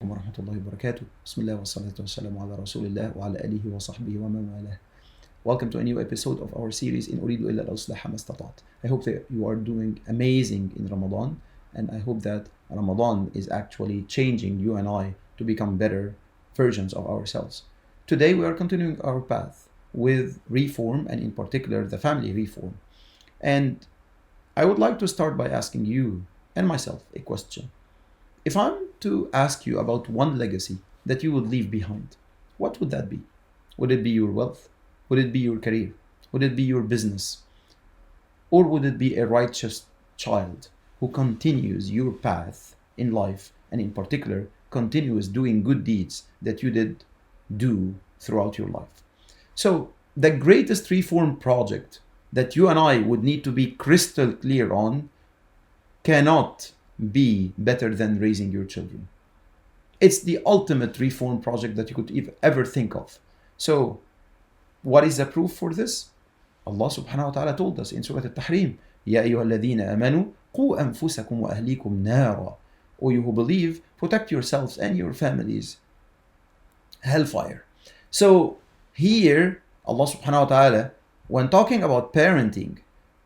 عليكم ورحمة الله وبركاته. بسم الله والصلاة والسلام على رسول الله وعلى آله وصحبه ومن والاه. Welcome to a new episode of our series إن أريد إلا الإصلاح ما استطعت. I hope that you are doing amazing in Ramadan, and I hope that Ramadan is actually changing you and I to become better versions of ourselves. Today we are continuing our path with reform, and in particular the family reform. And I would like to start by asking you and myself a question. If I'm to ask you about one legacy that you would leave behind, what would that be? Would it be your wealth? Would it be your career? Would it be your business? Or would it be a righteous child who continues your path in life, and in particular continues doing good deeds that you did do throughout your life? So the greatest reform project that you and I would need to be crystal clear on cannot be better than raising your children. It's the ultimate reform project that you could ever think of. So what is the proof for this? Allah subhanahu wa ta'ala told us in Surah Al-Tahrim, يَا أَيُّهَا الَّذِينَ آمَنُوا قُوا أَنفُسَكُمْ وَأَهْلِيكُمْ نَارًا. O you who believe, protect yourselves and your families hellfire. So here Allah subhanahu wa ta'ala, when talking about parenting,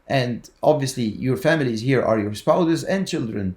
and obviously your families here are your spouses and children,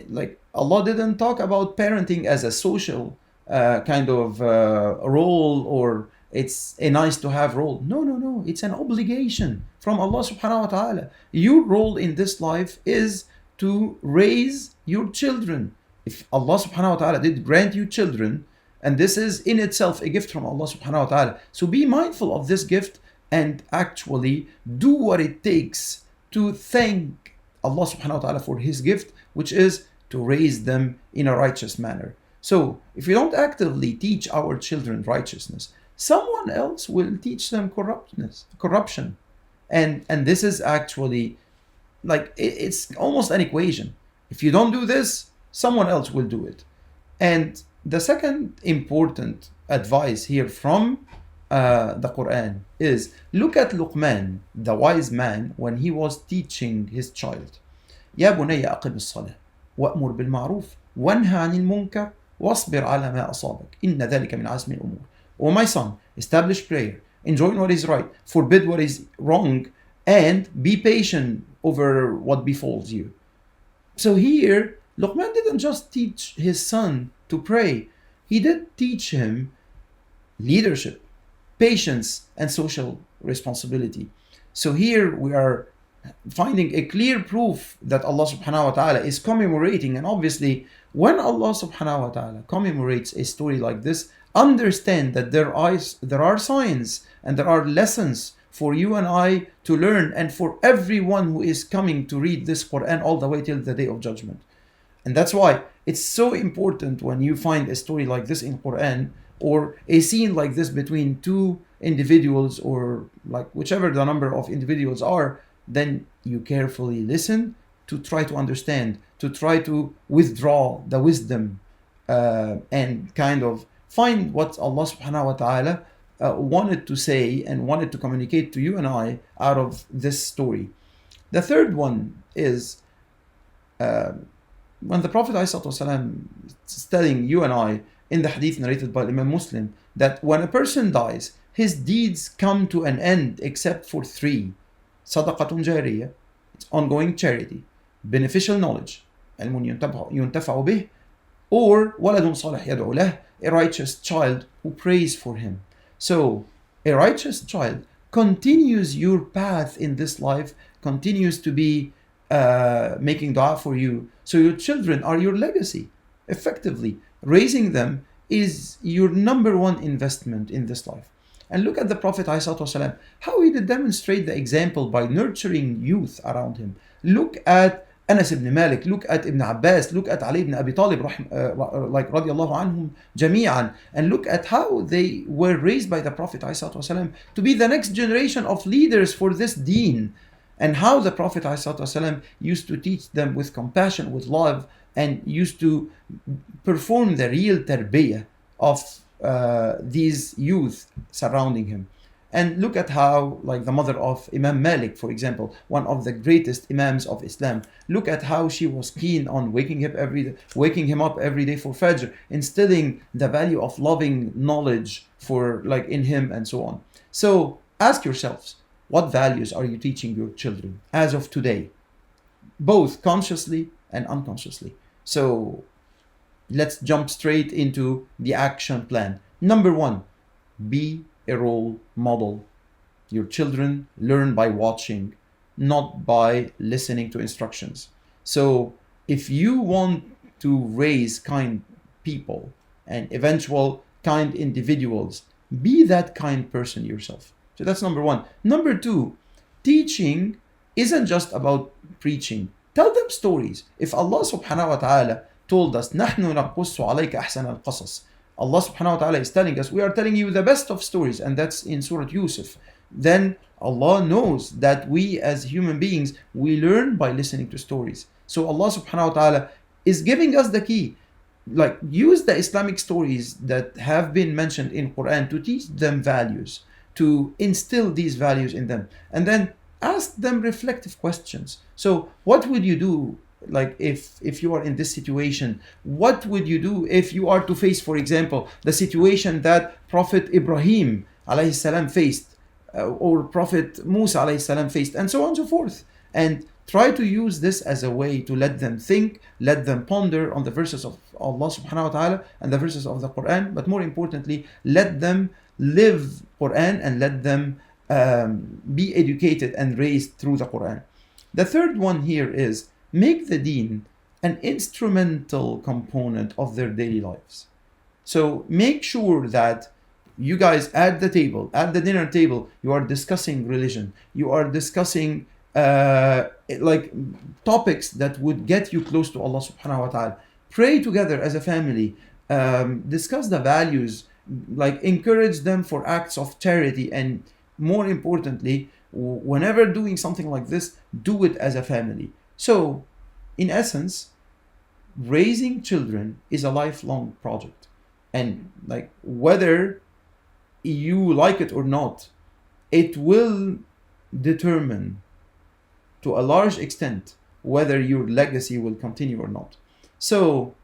like Allah didn't talk about parenting as a social kind of role, or it's a nice to have role. No, it's an obligation from Allah subhanahu wa ta'ala. Your role in this life is to raise your children. If Allah subhanahu wa ta'ala did grant you children, and this is in itself a gift from Allah subhanahu wa ta'ala, so be mindful of this gift and actually do what it takes to thank Allah subhanahu wa ta'ala for his gift, which is to raise them in a righteous manner. So if we don't actively teach our children righteousness, someone else will teach them corruption. And this is actually like, it's almost an equation. If you don't do this, someone else will do it. And the second important advice here from the Quran is, look at Luqman, the wise man, when he was teaching his child. يا بني أقم الصلاة وأمر بالمعروف وانهى عن المنكر واصبر على ما أصابك إن ذلك من عزم الأمور. O my son, establish prayer, enjoin what is right, forbid what is wrong, and be patient over what befalls you. So here, Luqman didn't just teach his son to pray, he did teach him leadership, patience, and social responsibility. So here we are finding a clear proof that Allah subhanahu wa ta'ala is commemorating. And obviously when Allah subhanahu wa ta'ala commemorates a story like this, understand that there are signs and there are lessons for you and I to learn, and for everyone who is coming to read this Quran all the way till the day of judgment. And that's why it's so important when you find a story like this in Quran, or a scene like this between two individuals, or like whichever the number of individuals are, then you carefully listen to try to understand, to try to withdraw the wisdom and kind of find what Allah subhanahu wa ta'ala wanted to say and wanted to communicate to you and I out of this story. The third one is when the Prophet ﷺ is telling you and I in the hadith narrated by Imam Muslim that when a person dies, his deeds come to an end except for three: صدقة جارية, it's ongoing charity; beneficial knowledge, علم ينتفع به; or ولد صالح يدعو له, a righteous child who prays for him. So a righteous child continues your path in this life, continues to be making dua for you. So your children are your legacy. Effectively, raising them is your number one investment in this life. And look at the Prophet ﷺ, how he did demonstrate the example by nurturing youth around him. Look at Anas ibn Malik, look at Ibn Abbas, look at Ali ibn Abi Talib, like radiallahu anhum jami'an, and look at how they were raised by the Prophet ﷺ to be the next generation of leaders for this deen, and how the Prophet ﷺ used to teach them with compassion, with love, and used to perform the real tarbiyah of these youth surrounding him. And look at how, like the mother of Imam Malik, for example, one of the greatest Imams of Islam, look at how she was keen on waking him up every day for Fajr, instilling the value of loving knowledge for like in him and so on. So ask yourselves, what values are you teaching your children as of today, both consciously and unconsciously? So let's jump straight into the action plan. Number one, be a role model. Your children learn by watching, not by listening to instructions. So if you want to raise kind people and eventual kind individuals, be that kind person yourself. So that's number one. Number two, teaching isn't just about preaching. Tell them stories. If Allah subhanahu wa ta'ala told us, نحن نقص عليك أحسن القصص, Allah subhanahu wa ta'ala is telling us, we are telling you the best of stories, and that's in Surah Yusuf. Then Allah knows that we as human beings, we learn by listening to stories. So Allah subhanahu wa ta'ala is giving us the key. Like, use the Islamic stories that have been mentioned in Quran to teach them values, to instill these values in them, and then ask them reflective questions. So what would you do, like if you are in this situation? What would you do if you are to face, for example, the situation that Prophet Ibrahim alayhi salam faced, or Prophet Musa alayhi salam faced, and so on and so forth? And try to use this as a way to let them think, let them ponder on the verses of Allah subhanahu wa ta'ala and the verses of the Quran, but more importantly, let them live Quran and let them be educated and raised through the Quran. The third one here is, make the deen an instrumental component of their daily lives. So make sure that you guys at the table, at the dinner table, you are discussing religion, you are discussing like topics that would get you close to Allah subhanahu wa ta'ala. Pray together as a family, discuss the values, like encourage them for acts of charity, and more importantly, whenever doing something like this, do it as a family. So in essence, raising children is a lifelong project, and like whether you like it or not, it will determine to a large extent whether your legacy will continue or not. So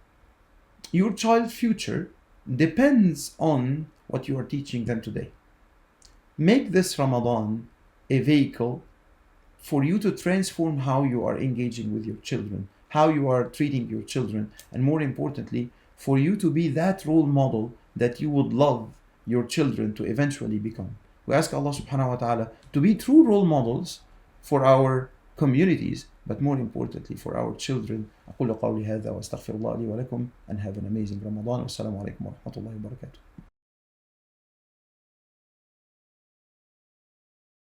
your child's future depends on what you are teaching them today. Make this Ramadan a vehicle for you to transform how you are engaging with your children, how you are treating your children, and more importantly, for you to be that role model that you would love your children to eventually become. We ask Allah subhanahu wa ta'ala to be true role models for our communities, but more importantly for our children. أقول قولي هذا وأستغفر الله لي ولكم, and have an amazing Ramadan. والسلام عليكم ورحمة الله وبركاته.